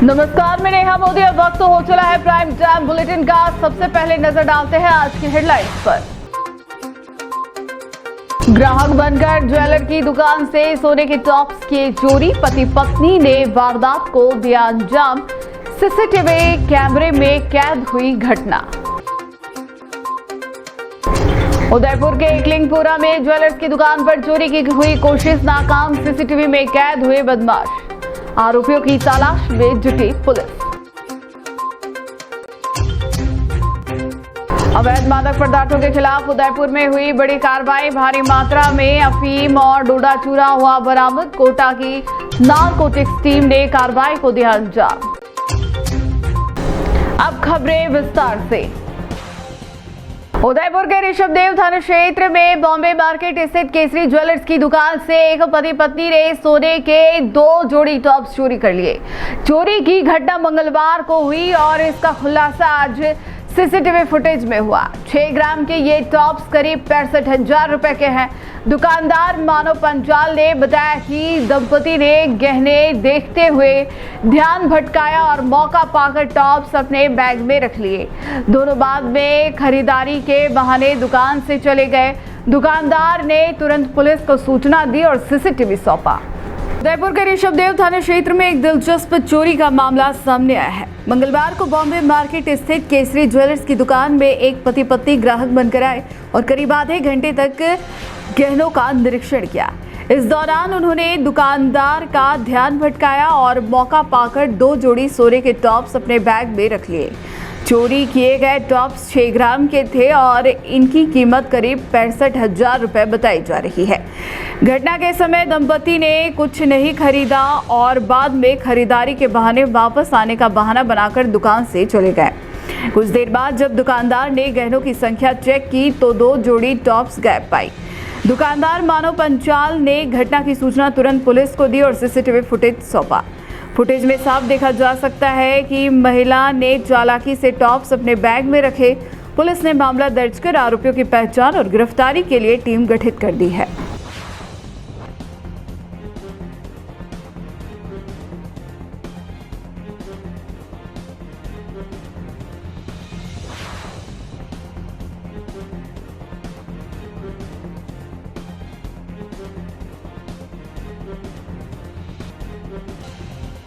नमस्कार, मैं नेहा मोदी। अब वक्त हो चला है प्राइम टाइम बुलेटिन का। सबसे पहले नजर डालते हैं आज की हेडलाइंस पर। ग्राहक बनकर ज्वेलर की दुकान से सोने के टॉप्स किए चोरी, पति पत्नी ने वारदात को दिया अंजाम। सीसीटीवी कैमरे में कैद हुई घटना। उदयपुर के एकलिंगपुरा में ज्वेलर्स की दुकान पर चोरी की हुई कोशिश नाकाम, सीसीटीवी में कैद हुए बदमाश। आरोपियों की तलाश में जुटी पुलिस। अवैध मादक पदार्थों के खिलाफ उदयपुर में हुई बड़ी कार्रवाई, भारी मात्रा में अफीम और डोडा चूरा हुआ बरामद। कोटा की नारकोटिक्स टीम ने कार्रवाई को दिया अंजाम। अब खबरें विस्तार से। उदयपुर के ऋषभदेव थाना क्षेत्र में बॉम्बे मार्केट स्थित केसरी ज्वेलर्स की दुकान से एक पति पत्नी ने सोने के 2 जोड़ी टॉप्स चोरी कर लिए। चोरी की घटना मंगलवार को हुई और इसका खुलासा आज सीसीटीवी फुटेज में हुआ। 6 ग्राम के ये टॉप्स करीब 65,000 रुपए के हैं। दुकानदार मानव पंचाल ने बताया कि दंपति ने गहने देखते हुए ध्यान भटकाया और मौका पाकर टॉप्स अपने बैग में रख लिए। दोनों बाद में खरीदारी के बहाने दुकान से चले गए। दुकानदार ने तुरंत पुलिस को सूचना दी और सीसीटीवी सौंपा। उदयपुर के ऋषभदेव थाना क्षेत्र में एक दिलचस्प चोरी का मामला सामने आया है। मंगलवार को बॉम्बे मार्केट स्थित केसरी ज्वेलर्स की दुकान में एक पति पत्नी ग्राहक बनकर आए और करीब आधे घंटे तक गहनों का निरीक्षण किया। इस दौरान उन्होंने दुकानदार का ध्यान भटकाया और मौका पाकर 2 जोड़ी सोने के टॉप्स अपने बैग में रख लिए। चोरी किए गए टॉप्स 6 ग्राम के थे और इनकी कीमत करीब 65,000 रुपए बताई जा रही है। घटना के समय दंपति ने कुछ नहीं खरीदा और बाद में खरीदारी के बहाने वापस आने का बहाना बनाकर दुकान से चले गए। कुछ देर बाद जब दुकानदार ने गहनों की संख्या चेक की तो 2 जोड़ी टॉप्स गायब पाई। दुकानदार मानव पंचाल ने घटना की सूचना तुरंत पुलिस को दी और सीसीटीवी फुटेज सौंपा। फुटेज में साफ देखा जा सकता है कि महिला ने चालाकी से टॉप्स अपने बैग में रखे। पुलिस ने मामला दर्ज कर आरोपियों की पहचान और गिरफ्तारी के लिए टीम गठित कर दी है।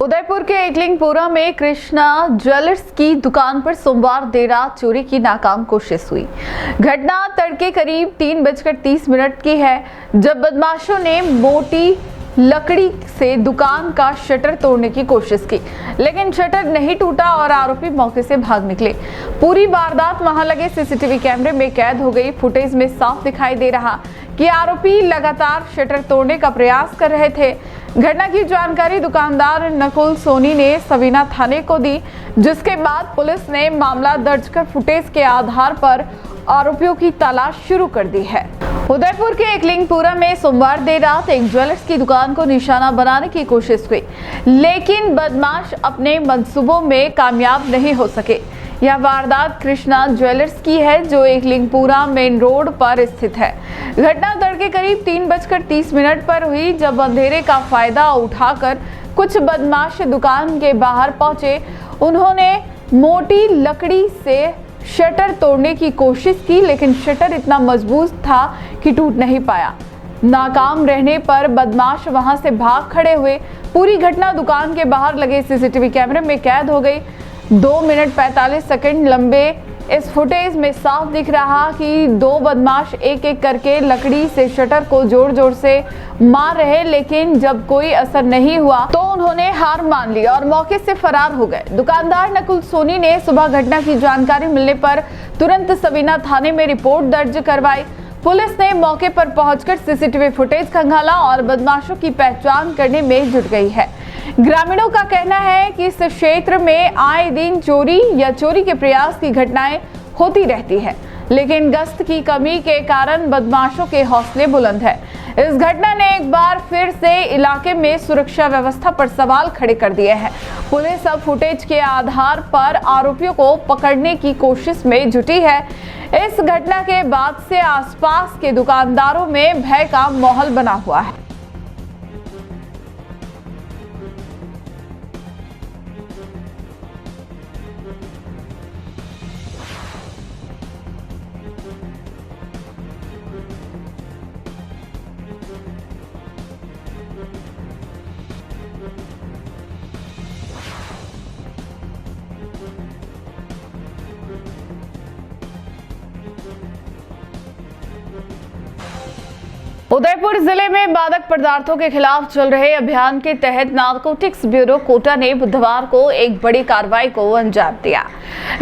उदयपुर के एकलिंगपुरा में कृष्णा ज्वेलर्स की दुकान पर सोमवार देर रात चोरी की नाकाम कोशिश हुई। घटना तड़के करीब 3:30 की है, जब बदमाशों ने मोटी लकड़ी से दुकान का शटर तोड़ने की कोशिश की, लेकिन शटर नहीं टूटा और आरोपी मौके से भाग निकले। पूरी वारदात वहां लगे सीसीटीवी कैमरे में कैद हो गई। फुटेज में साफ दिखाई दे रहा कि आरोपी लगातार शटर तोड़ने का प्रयास कर रहे थे। घटना की जानकारी दुकानदार नकुल सोनी ने सवीना थाने को दी, जिसके बाद पुलिस ने मामला दर्ज कर फुटेज के आधार पर आरोपियों की तलाश शुरू कर दी है। उदयपुर के एकलिंगपुरा में सोमवार देर रात एक ज्वेलर्स की दुकान को निशाना बनाने की कोशिश हुई, लेकिन बदमाश अपने मंसूबों में कामयाब नहीं हो सके। यह वारदात कृष्णा ज्वेलर्स की है, जो एकलिंगपुरा मेन रोड पर स्थित है। घटना तड़के करीब 3:30 पर हुई, जब अंधेरे का फायदा उठाकर कुछ बदमाश दुकान के बाहर पहुंचे। उन्होंने मोटी लकड़ी से शटर तोड़ने की कोशिश की, लेकिन शटर इतना मजबूत था कि टूट नहीं पाया। नाकाम रहने पर बदमाश वहां से भाग खड़े हुए। पूरी घटना दुकान के बाहर लगे सीसीटीवी कैमरे में कैद हो गई। 2 मिनट 45 सेकंड लंबे इस फुटेज में साफ दिख रहा कि 2 बदमाश एक एक करके लकड़ी से शटर को जोर जोर से मार रहे, लेकिन जब कोई असर नहीं हुआ तो उन्होंने हार मान ली और मौके से फरार हो गए। दुकानदार नकुल सोनी ने सुबह घटना की जानकारी मिलने पर तुरंत सवीना थाने में रिपोर्ट दर्ज करवाई। पुलिस ने मौके पर पहुंचकर सीसीटीवी फुटेज खंगाला और बदमाशों की पहचान करने में जुट गई है। ग्रामीणों का कहना है कि इस क्षेत्र में आए दिन चोरी या चोरी के प्रयास की घटनाएं होती रहती है, लेकिन गश्त की कमी के कारण बदमाशों के हौसले बुलंद है। इस घटना ने एक बार फिर से इलाके में सुरक्षा व्यवस्था पर सवाल खड़े कर दिए हैं। पुलिस अब फुटेज के आधार पर आरोपियों को पकड़ने की कोशिश में जुटी है। इस घटना के बाद से आसपास के दुकानदारों में भय का माहौल बना हुआ है। उदयपुर जिले में मादक पदार्थों के खिलाफ चल रहे अभियान के तहत नारकोटिक्स ब्यूरो कोटा ने बुधवार को एक बड़ी कार्रवाई को अंजाम दिया।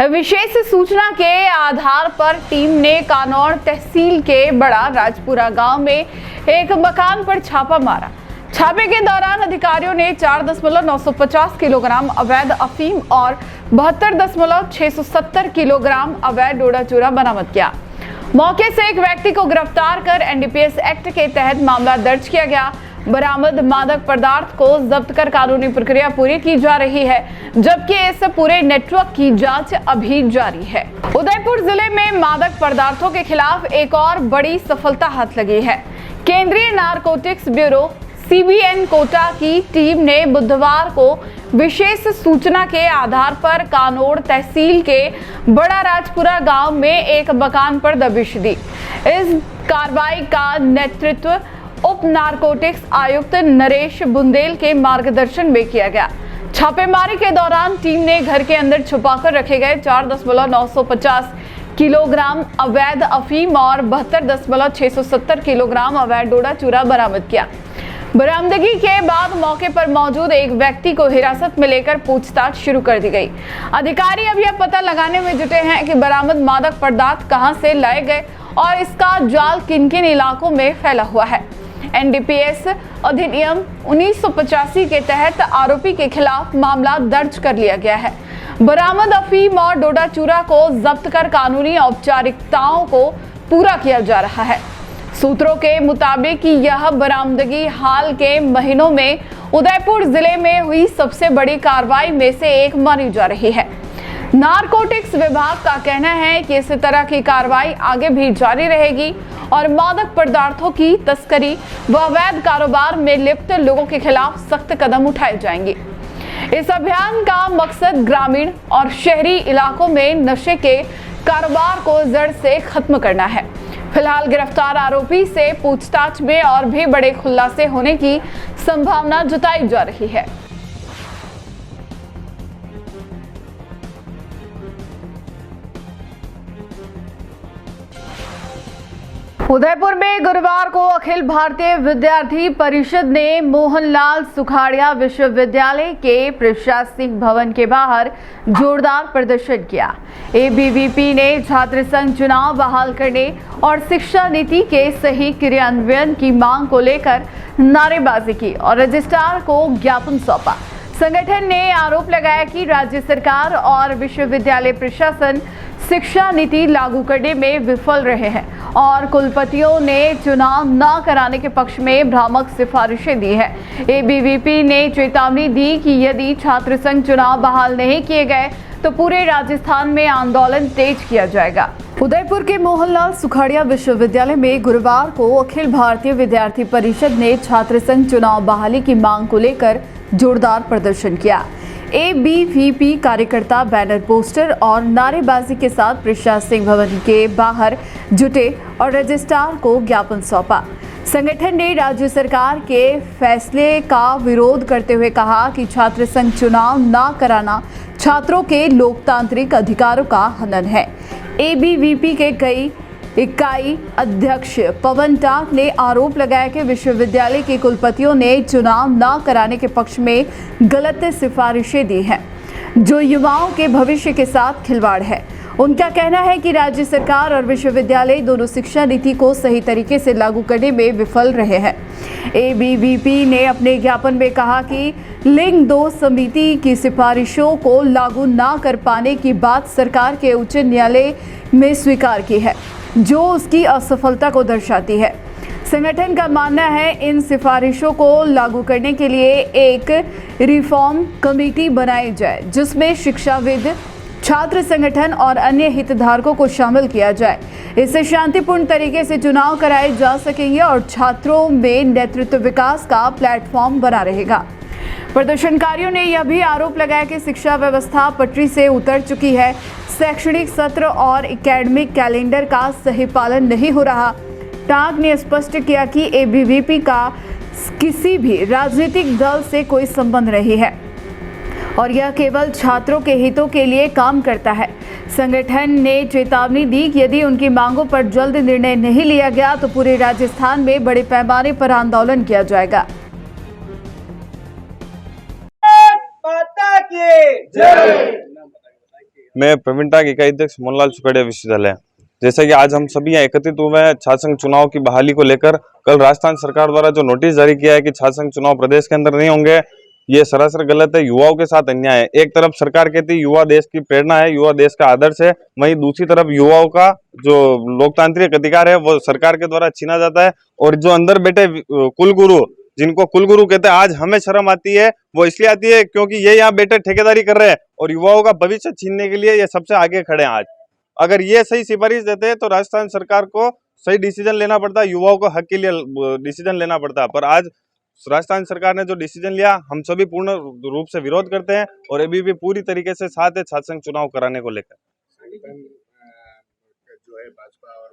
विशेष सूचना के आधार पर टीम ने कानौड़ तहसील के बड़ा राजपुरा गांव में एक मकान पर छापा मारा। छापे के दौरान अधिकारियों ने 4.950 किलोग्राम अवैध अफीम और 72.670 किलोग्राम अवैध डोडा चूरा बरामद किया। मौके से एक व्यक्ति को गिरफ्तार कर एनडीपीएस एक्ट के तहत मामला दर्ज किया गया। बरामद मादक पदार्थ को जब्त कर कानूनी प्रक्रिया पूरी की जा रही है, जबकि इस पूरे नेटवर्क की जांच अभी जारी है। उदयपुर जिले में मादक पदार्थों के खिलाफ एक और बड़ी सफलता हाथ लगी है। केंद्रीय नारकोटिक्स ब्यूरो सीबीएन कोटा की टीम ने बुधवार को विशेष सूचना के आधार पर कानौड़ तहसील के बड़ा राजपुरा गांव में एक मकान पर दबिश दी। इस कार्रवाई का नेतृत्व उप नारकोटिक्स आयुक्त नरेश बुंदेल के मार्गदर्शन में किया गया। छापेमारी के दौरान टीम ने घर के अंदर छुपाकर रखे गए 4.950 किलोग्राम अवैध अफीम और 72.670 किलोग्राम अवैध डोडा चूरा बरामद किया। बरामदगी के बाद मौके पर मौजूद एक व्यक्ति को हिरासत में लेकर पूछताछ शुरू कर दी गई। अधिकारी अब यह पता लगाने में जुटे हैं कि बरामद मादक पदार्थ कहां से लाए गए और इसका जाल किन किन इलाकों में फैला हुआ है। एनडीपीएस अधिनियम 1985 के तहत आरोपी के खिलाफ मामला दर्ज कर लिया गया है। बरामद अफीम और डोडा चूरा को जब्त कर कानूनी औपचारिकताओं को पूरा किया जा रहा है। सूत्रों के मुताबिक यह बरामदगी हाल के महीनों में उदयपुर जिले में हुई सबसे बड़ी कार्रवाई में से एक मानी जा रही है। नारकोटिक्स विभाग का कहना है कि इस तरह की कार्रवाई आगे भी जारी रहेगी और मादक पदार्थों की तस्करी व अवैध कारोबार में लिप्त लोगों के खिलाफ सख्त कदम उठाए जाएंगे। इस अभियान का मकसद ग्रामीण और शहरी इलाकों में नशे के कारोबार को जड़ से खत्म करना है। फिलहाल गिरफ्तार आरोपी से पूछताछ में और भी बड़े खुलासे होने की संभावना जताई जा रही है। उदयपुर में गुरुवार को अखिल भारतीय विद्यार्थी परिषद ने मोहनलाल सुखाड़िया विश्वविद्यालय के प्रशासनिक भवन के बाहर जोरदार प्रदर्शन किया। एबीवीपी ने छात्र संघ चुनाव बहाल करने और शिक्षा नीति के सही क्रियान्वयन की मांग को लेकर नारेबाजी की और रजिस्ट्रार को ज्ञापन सौंपा। संगठन ने आरोप लगाया कि राज्य सरकार और विश्वविद्यालय प्रशासन शिक्षा नीति लागू करने में विफल रहे हैं और कुलपतियों ने चुनाव न कराने के पक्ष में भ्रामक सिफारिशें दी है। एबीवीपी ने चेतावनी दी कि यदि छात्र संघ चुनाव बहाल नहीं किए गए तो पूरे राजस्थान में आंदोलन तेज किया जाएगा। उदयपुर के मोहनलाल सुखाड़िया विश्वविद्यालय में गुरुवार को अखिल भारतीय विद्यार्थी परिषद ने छात्र संघ चुनाव बहाली की मांग को लेकर जोरदार प्रदर्शन किया। एबीवीपी कार्यकर्ता बैनर पोस्टर और नारेबाजी के साथ प्रशासनिक भवन के बाहर जुटे और रजिस्ट्रार को ज्ञापन सौंपा। संगठन ने राज्य सरकार के फैसले का विरोध करते हुए कहा कि छात्र संघ चुनाव न कराना छात्रों के लोकतांत्रिक अधिकारों का हनन है। एबीवीपी के कई इकाई अध्यक्ष पवन टाक ने आरोप लगाया कि विश्वविद्यालय के कुलपतियों ने चुनाव न कराने के पक्ष में गलत सिफारिशें दी हैं, जो युवाओं के भविष्य के साथ खिलवाड़ है। उनका कहना है कि राज्य सरकार और विश्वविद्यालय दोनों शिक्षा नीति को सही तरीके से लागू करने में विफल रहे हैं। एबीवीपी ने अपने ज्ञापन में कहा कि लिंग 2 समिति की सिफारिशों को लागू न कर पाने की बात सरकार के उच्च न्यायालय में स्वीकार की है, जो उसकी असफलता को दर्शाती है। संगठन का मानना है इन सिफारिशों को लागू करने के लिए एक रिफॉर्म कमेटी बनाई जाए, जिसमें शिक्षाविद, छात्र संगठन और अन्य हितधारकों को शामिल किया जाए। इससे शांतिपूर्ण तरीके से चुनाव कराए जा सकेंगे और छात्रों में नेतृत्व विकास का प्लेटफॉर्म बना रहेगा। प्रदर्शनकारियों ने यह भी आरोप लगाया कि शिक्षा व्यवस्था पटरी से उतर चुकी है। शैक्षणिक सत्र और एकेडमिक कैलेंडर का सही पालन नहीं हो रहा। टाक ने स्पष्ट किया कि एबीवीपी का किसी भी राजनीतिक दल से कोई संबंध नहीं है और यह केवल छात्रों के हितों के लिए काम करता है। संगठन ने चेतावनी दी कि यदि उनकी मांगों पर जल्द निर्णय नहीं लिया गया तो पूरे राजस्थान में बड़े पैमाने पर आंदोलन किया जाएगा। माता की जय। मैं प्रवीणता के इकाई अध्यक्ष मोहनलाल सुखड़िया विश्वविद्यालय। जैसा कि आज हम सभी यहाँ एकत्रित हुए हैं छात्र संघ चुनाव की बहाली को लेकर, कल राजस्थान सरकार द्वारा जो नोटिस जारी किया है कि छात्र संघ चुनाव प्रदेश के अंदर नहीं होंगे, ये सरासर गलत है। युवाओं के साथ अन्याय है। एक तरफ सरकार कहती है युवा देश की प्रेरणा है, युवा देश का आदर्श है, वहीं दूसरी तरफ युवाओं का जो लोकतांत्रिक अधिकार है वो सरकार के द्वारा छीना जाता है। और जो अंदर बैठे कुलगुरु, जिनको कुलगुरु कहते हैं, आज हमें शर्म आती है। वो इसलिए आती है क्योंकि ये यहाँ बैठे ठेकेदारी कर रहे हैं और युवाओं का भविष्य छीनने के लिए ये सबसे आगे खड़े हैं। आज अगर ये सही सिफारिश देते हैं तो राजस्थान सरकार को सही डिसीजन लेना पड़ता है, युवाओं को हक के लिए डिसीजन लेना पड़ता है। पर आज राजस्थान सरकार ने जो डिसीजन लिया, हम सभी पूर्ण रूप से विरोध करते हैं और अभी भी पूरी तरीके से साथ है छात्र संघ चुनाव कराने को लेकर। जो है भाजपा और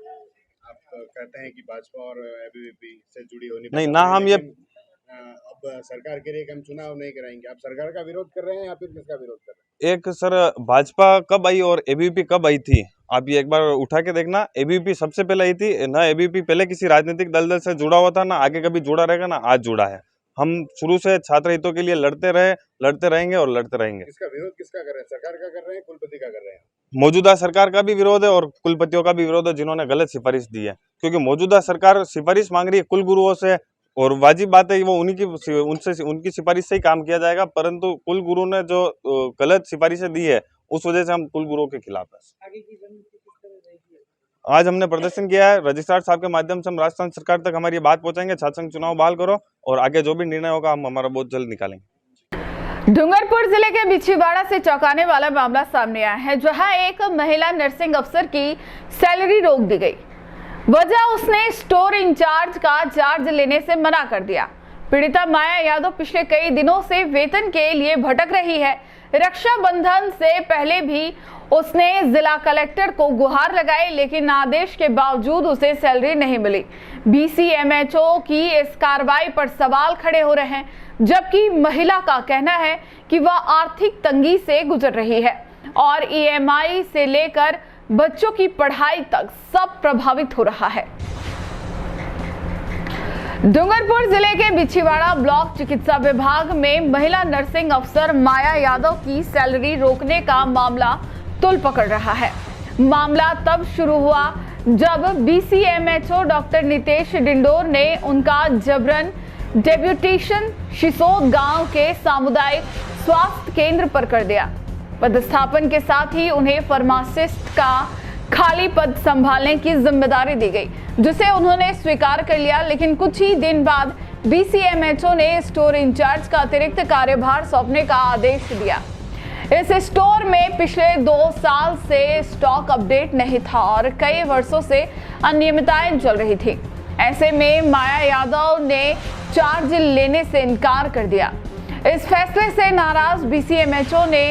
आप कहते हैं कि भाजपा और एबीवीपी से जुड़ी होनी नहीं ना, हम ये अब सरकार कह रही है कि हम चुनाव नहीं कराएंगे। आप सरकार का विरोध कर रहे हैं या फिर किसका विरोध कर रहे हैं? एक सर, भाजपा कब आई और एबीवीपी कब आई थी, आप ये एक बार उठा के देखना। एबीवीपी सबसे पहले आई थी ना। एबीवीपी पहले किसी राजनीतिक दल से जुड़ा हुआ था ना, आगे कभी जुड़ा रहेगा ना आज जुड़ा है। हम शुरू से छात्र हितों के लिए लड़ते रहे, लड़ते रहेंगे और लड़ते रहेंगे। इसका विरोध किसका कर रहे हैं? सरकार का कर रहे हैं, कुलपति का कर रहे हैं? मौजूदा सरकार का भी विरोध है और कुलपतियों का भी विरोध है जिन्होंने गलत सिफारिश दी है। क्योंकि मौजूदा सरकार सिफारिश मांग रही है कुलगुरुओं से, और वाजिब बात है कि वो उनकी सिफारिश से ही काम किया जाएगा। परंतु कुलगुरु ने जो गलत सिफारिशें दी है उस वजह से हम कुलगुरुओं के खिलाफ है। आज हमने प्रदर्शन किया है, रजिस्ट्रार साहब के माध्यम से हम राजस्थान सरकार तक हमारी बात पहुंचाएंगे, छात्र संघ चुनाव बहाल करो, और आगे जो भी निर्णय होगा हम हमारा बहुत जल्द निकालेंगे। डूंगरपुर जिले के बिछीवाड़ा से चौंकाने वाला मामला सामने आया है, जहां एक महिला नर्सिंग अफसर की सैलरी रोक दी गई। वजह, उसने स्टोर इंचार्ज का चार्ज लेने से मना कर दिया। पीड़िता माया यादव पिछले कई दिनों से वेतन के लिए भटक रही है। रक्षाबंधन से पहले भी उसने जिला कलेक्टर को गुहार लगाई, लेकिन आदेश के बावजूद उसे सैलरी नहीं मिली। बीसीएमएचओ की इस कार्रवाई पर सवाल खड़े हो रहे हैं, जबकि महिला का कहना है कि वह आर्थिक तंगी से गुजर रही है और ईएमआई से लेकर बच्चों की पढ़ाई तक सब प्रभावित हो रहा है। डूंगरपुर जिले के बिछीवाड़ा ब्लॉक चिकित्सा विभाग में महिला नर्सिंग अफसर माया यादव की सैलरी रोकने का मामला तुल पकड़ रहा है। मामला तब शुरू हुआ जब बीसीएमएचओ डॉक्टर नितेश डिंडोर ने उनका जबरन डेप्यूटेशन शिसोद गांव के सामुदायिक स्वास्थ्य केंद्र पर कर दिया। पदस्थापन के साथ ही उन्हें फार्मासिस्ट का खाली पद संभालने की जिम्मेदारी दी गई, जिसे उन्होंने स्वीकार कर लिया। लेकिन कुछ ही दिन बाद बीसीएमएचओ ने स्टोर इंचार्ज का अतिरिक्त कार्यभार सौंपने का आदेश दिया। इस स्टोर में पिछले 2 साल से स्टॉक अपडेट नहीं था और कई वर्षों से अनियमितताएं चल रही थी। ऐसे में माया यादव ने चार्ज लेने से इनकार कर दिया। इस फैसले से नाराज बीसीएमएचओ ने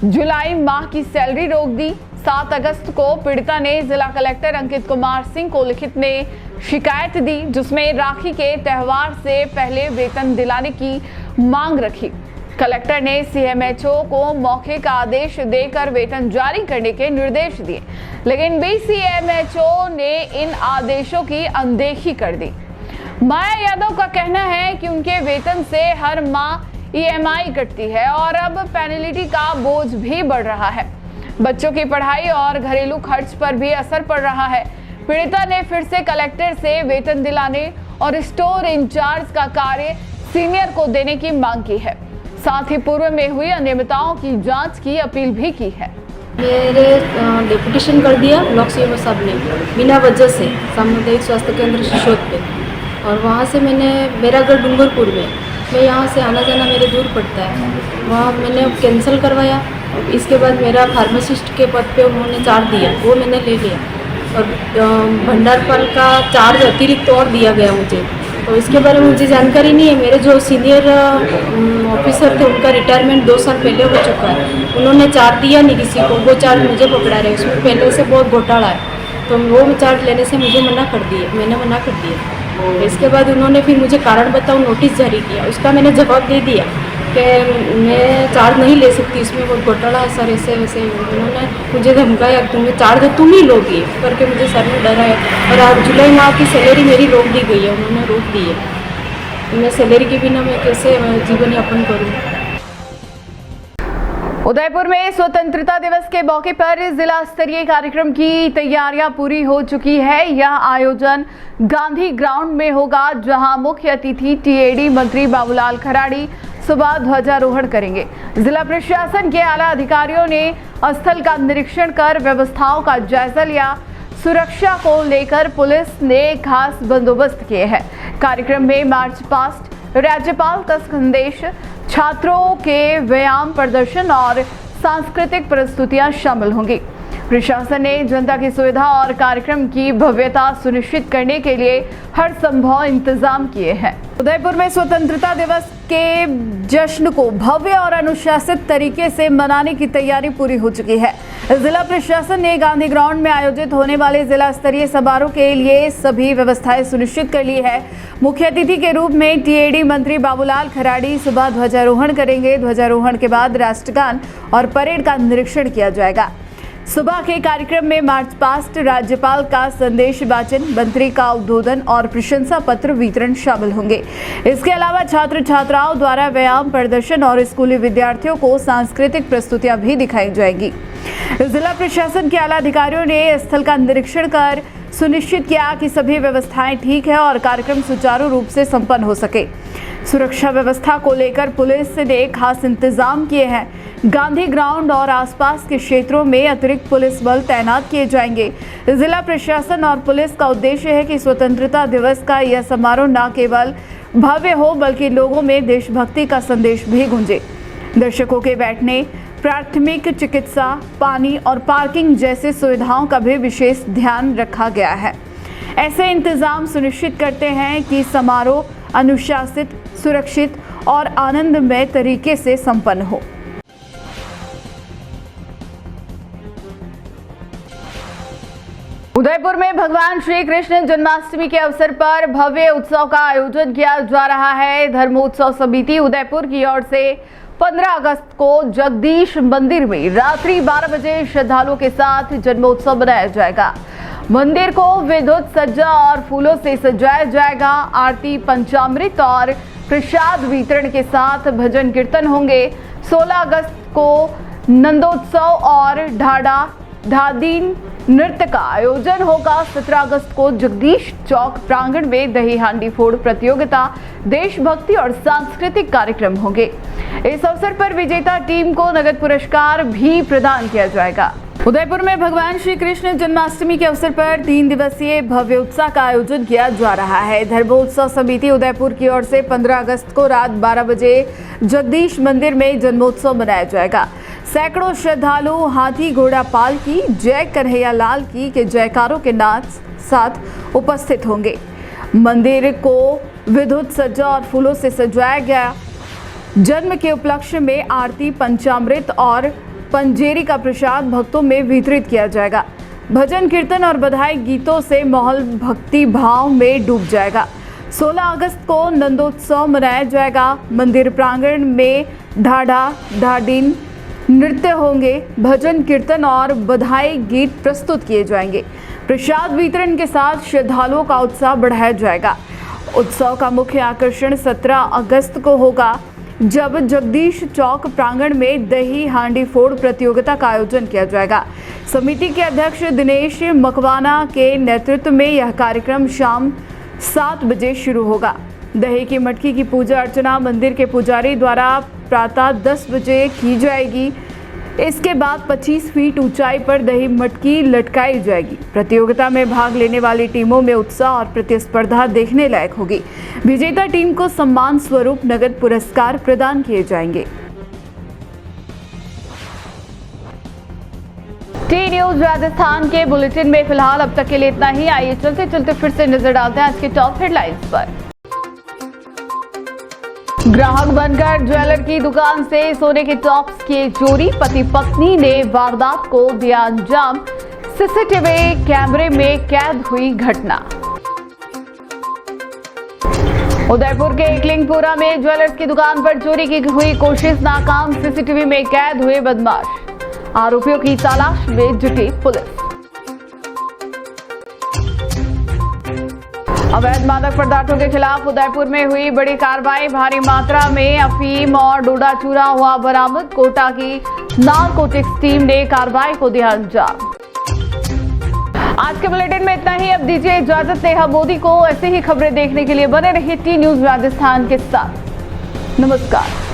जुलाई माह की सैलरी रोक दी। 7 अगस्त को पीड़िता ने जिला कलेक्टर अंकित कुमार सिंह को लिखित में शिकायत दी, जिसमें राखी के त्यौहार से पहले वेतन दिलाने की मांग रखी। कलेक्टर ने सीएमएचओ को मौके का आदेश देकर वेतन जारी करने के निर्देश दिए, लेकिन बीसीएमएचओ ने इन आदेशों की अनदेखी कर दी। माया यादव का कहना है कि उनके वेतन से हर माह ईएमआई कटती है और अब पेनल्टी का बोझ भी बढ़ रहा है। बच्चों की पढ़ाई और घरेलू खर्च पर भी असर पड़ रहा है। पीड़िता ने फिर से कलेक्टर से वेतन दिलाने और स्टोर इंचार्ज का कार्य सीनियर को देने की मांग की है। साथ ही पूर्व में हुई अनियमितताओं की जांच की अपील भी की है। मेरे डेपुटेशन कर दिया ब्लॉक सीएमओ साहब ने बिना वजह से सामुदायिक स्वास्थ्य केंद्र शिशोद पे, और वहाँ से मेरा घर डूंगरपुर में, मैं यहाँ से आना जाना मेरे दूर पड़ता है, वहाँ मैंने कैंसिल करवाया। इसके बाद मेरा फार्मासिस्ट के पद पे उन्होंने चार्ज दिया, वो मैंने ले लिया, और भंडारपाल का चार्ज अतिरिक्त और दिया गया मुझे। तो इसके बारे में मुझे जानकारी नहीं है। मेरे जो सीनियर ऑफिसर थे उनका रिटायरमेंट 2 साल पहले हो चुका है, उन्होंने चार्ज दिया नहीं किसी को, वो चार्ज मुझे पकड़ा रहे। उसमें पहले से बहुत घोटाला है, तो वो चार्ज लेने से मैंने मना कर दिया। इसके बाद उन्होंने फिर मुझे कारण बताओ नोटिस जारी किया, उसका मैंने जवाब दे दिया। कि मैं चार्ज नहीं ले सकती, इसमें बहुत घोटाला है सर, ऐसे वैसे। उन्होंने मुझे धमकाया, तुम्हें चार्ज तुम ही लोगी करके मुझे सर ने डराया। और आज जुलाई माह की सैलरी मेरी रोक दी गई है, उन्होंने रोक दी है। मैं सैलरी के बिना मैं कैसे जीवन यापन करूँ। उदयपुर में स्वतंत्रता दिवस के मौके पर जिला स्तरीय कार्यक्रम की तैयारियां पूरी हो चुकी है। यह आयोजन गांधी ग्राउंड में होगा, जहां मुख्य अतिथि टीएडी मंत्री बाबूलाल खराड़ी सुबह ध्वजारोहण करेंगे। जिला प्रशासन के आला अधिकारियों ने स्थल का निरीक्षण कर व्यवस्थाओं का जायजा लिया। सुरक्षा को लेकर पुलिस ने खास बंदोबस्त किए हैं। कार्यक्रम में मार्च पास्ट, राज्यपाल का संदेश, छात्रों के व्यायाम प्रदर्शन और सांस्कृतिक प्रस्तुतियां शामिल होंगी। प्रशासन ने जनता की सुविधा और कार्यक्रम की भव्यता सुनिश्चित करने के लिए हर संभव इंतजाम किए हैं। उदयपुर में स्वतंत्रता दिवस के जश्न को भव्य और अनुशासित तरीके से मनाने की तैयारी पूरी हो चुकी है। जिला प्रशासन ने गांधी ग्राउंड में आयोजित होने वाले जिला स्तरीय समारोह के लिए सभी व्यवस्थाएं सुनिश्चित कर ली है। मुख्य अतिथि के रूप में टीएडी मंत्री बाबूलाल खराड़ी सुबह ध्वजारोहण करेंगे। ध्वजारोहण के बाद राष्ट्रगान और परेड का निरीक्षण किया जाएगा। सुबह के कार्यक्रम में मार्च पास्ट, राज्यपाल का संदेश वाचन, मंत्री का उद्बोधन और प्रशंसा पत्र वितरण शामिल होंगे। इसके अलावा छात्र छात्राओं द्वारा व्यायाम प्रदर्शन और स्कूली विद्यार्थियों को सांस्कृतिक प्रस्तुतियां भी दिखाई जाएंगी। जिला प्रशासन के आला अधिकारियों ने स्थल का निरीक्षण कर सुनिश्चित किया कि सभी व्यवस्थाएं ठीक है और कार्यक्रम सुचारू रूप से संपन्न हो सके। सुरक्षा व्यवस्था को लेकर पुलिस ने खास इंतजाम किए हैं। गांधी ग्राउंड और आसपास के क्षेत्रों में अतिरिक्त पुलिस बल तैनात किए जाएंगे। जिला प्रशासन और पुलिस का उद्देश्य है कि स्वतंत्रता दिवस का यह समारोह न केवल भव्य हो बल्कि लोगों में देशभक्ति का संदेश भी गूंजे। दर्शकों के बैठने, प्राथमिक चिकित्सा, पानी और पार्किंग जैसी सुविधाओं का भी विशेष ध्यान रखा गया है। ऐसे इंतजाम सुनिश्चित करते हैं कि समारोह अनुशासित, सुरक्षित और आनंदमय तरीके से संपन्न हो। उदयपुर में भगवान श्री कृष्ण जन्माष्टमी के अवसर पर भव्य उत्सव का आयोजन किया जा रहा है। धर्मोत्सव समिति उदयपुर की ओर से 15 अगस्त को जगदीश मंदिर में रात्रि 12 बजे श्रद्धालुओं के साथ जन्मोत्सव मनाया जाएगा। मंदिर को विद्युत सज्जा और फूलों से सजाया जाएगा। आरती, पंचामृत और प्रसाद वितरण के साथ भजन कीर्तन होंगे। 16 अगस्त को नंदोत्सव और ढाडीन नृत्य का आयोजन होगा। 17 अगस्त को जगदीश चौक प्रांगण में दही हांडी फोड़ प्रतियोगिता, देशभक्ति और सांस्कृतिक कार्यक्रम होंगे। इस अवसर पर विजेता टीम को नगद पुरस्कार भी प्रदान किया जाएगा। उदयपुर में भगवान श्री कृष्ण जन्माष्टमी के अवसर पर 3 दिवसीय भव्य उत्सव का आयोजन किया जा रहा है। धर्मोत्सव समिति उदयपुर की ओर से 15 अगस्त को रात 12 बजे जगदीश मंदिर में जन्मोत्सव मनाया जाएगा। सैकड़ों श्रद्धालु हाथी घोड़ा पाल की, जय कन्हैया लाल की के जयकारों के साथ उपस्थित होंगे। मंदिर को विद्युत सज्जा और फूलों से सजाया गया। जन्म के उपलक्ष्य में आरती, पंचामृत और पंजेरी का प्रसाद भक्तों में वितरित किया जाएगा। भजन कीर्तन और बधाई गीतों से माहौल भक्ति भाव में डूब जाएगा। 16 अगस्त को नंदोत्सव मनाया जाएगा। मंदिर प्रांगण में ढाडीन नृत्य होंगे। भजन कीर्तन और बधाई गीत प्रस्तुत किए जाएंगे। प्रसाद वितरण के साथ श्रद्धालुओं का उत्साह बढ़ाया जाएगा। उत्सव का मुख्य आकर्षण 17 अगस्त को होगा, जब जगदीश चौक प्रांगण में दही हांडी फोड़ प्रतियोगिता का आयोजन किया जाएगा। समिति के अध्यक्ष दिनेश मकवाना के नेतृत्व में यह कार्यक्रम शाम 7 बजे शुरू होगा। दही की मटकी की पूजा अर्चना मंदिर के पुजारी द्वारा प्रातः 10 बजे की जाएगी। इसके बाद 25 फीट ऊंचाई पर दही मटकी लटकाई जाएगी। प्रतियोगिता में भाग लेने वाली टीमों में उत्साह और प्रतिस्पर्धा देखने लायक होगी। विजेता टीम को सम्मान स्वरूप नगद पुरस्कार प्रदान किए जाएंगे। टी न्यूज राजस्थान के बुलेटिन में फिलहाल अब तक के लिए इतना ही। आइए चलते चलते फिर से नजर डालते हैं आज के टॉप हेडलाइंस पर। ग्राहक बनकर ज्वेलर की दुकान से सोने के टॉप्स किए चोरी, पति पत्नी ने वारदात को दिया अंजाम। सीसीटीवी कैमरे में कैद हुई घटना। उदयपुर के एकलिंगपुरा में ज्वेलर्स की दुकान पर चोरी की हुई कोशिश नाकाम, सीसीटीवी में कैद हुए बदमाश, आरोपियों की तलाश में जुटी पुलिस। अवैध मादक पदार्थों के खिलाफ उदयपुर में हुई बड़ी कार्रवाई, भारी मात्रा में अफीम और डोडा चूरा हुआ बरामद, कोटा की नारकोटिक्स टीम ने कार्रवाई को दिया अंजाम। आज के बुलेटिन में इतना ही। अब दीजिए इजाजत नेहा मोदी को। ऐसे ही खबरें देखने के लिए बने रहिए टी न्यूज़ राजस्थान के साथ। नमस्कार।